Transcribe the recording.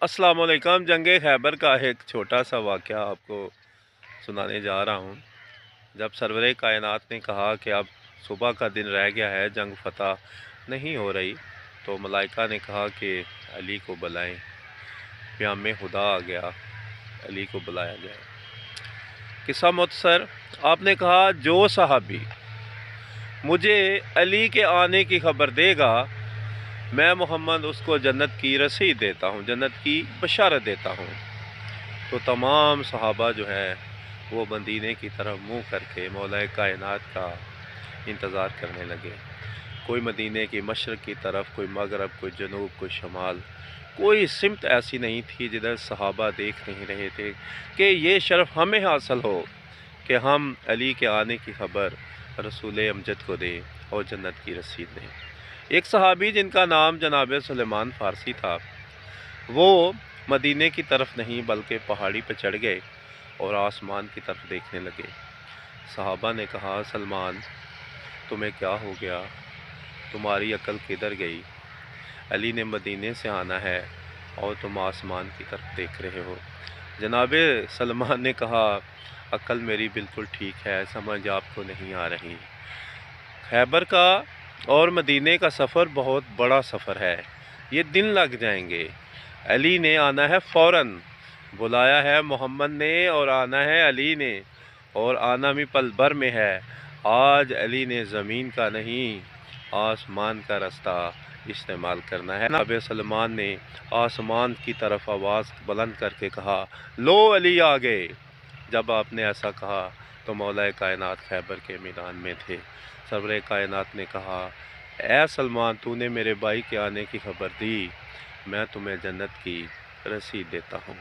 अस्सलाम वालेकुम। जंग खैबर का एक छोटा सा वाक़या आपको सुनाने जा रहा हूँ। जब सरवरे कायनात ने कहा कि अब सुबह का दिन रह गया है, जंग फ़तह नहीं हो रही, तो मलाइका ने कहा कि अली को बुलाएं। क़याम खुदा आ गया, अली को बुलाया गया। किस्सा मुख्तसर, आपने कहा जो सहाबी मुझे अली के आने की खबर देगा, मैं मोहम्मद उसको जन्नत की रसीद देता हूँ, जन्नत की बशारत देता हूँ। तो तमाम सहाबा जो है वो मदीने की तरफ मुँह करके मौला कायनात का इंतज़ार करने लगे। कोई मदीने की मशरक़ की तरफ, कोई मगरब, कोई जनूब, कोई शमाल, कोई सिमत ऐसी नहीं थी जिधर सहाबा देख नहीं रहे थे कि ये शर्फ़ हमें हासिल हो कि हम अली के आने की खबर रसूल अमजद को दें और जन्नत की रसीद दें। एक सहाबी जिनका नाम जनाब सुलेमान फ़ारसी था, वो मदीने की तरफ नहीं बल्कि पहाड़ी पर चढ़ गए और आसमान की तरफ देखने लगे। सहाबा ने कहा, सलमान तुम्हें क्या हो गया, तुम्हारी अकल किधर गई? अली ने मदीने से आना है और तुम आसमान की तरफ देख रहे हो। जनाब सलमान ने कहा, अकल मेरी बिल्कुल ठीक है, समझ आपको नहीं आ रही। खैबर का और मदीने का सफ़र बहुत बड़ा सफ़र है, ये दिन लग जाएंगे। अली ने आना है फ़ौरन, बुलाया है मोहम्मद ने और आना है अली ने, और आना भी पल भर में है। आज अली ने ज़मीन का नहीं आसमान का रास्ता इस्तेमाल करना है। जनाब सलमान ने आसमान की तरफ आवाज़ बुलंद करके कहा, लो अली आ गए। जब आपने ऐसा कहा तो मौला कायनात खैबर के मैदान में थे। सरवरे कायनात ने कहा, ए सलमान, तूने मेरे भाई के आने की खबर दी, मैं तुम्हें जन्नत की रसीद देता हूँ।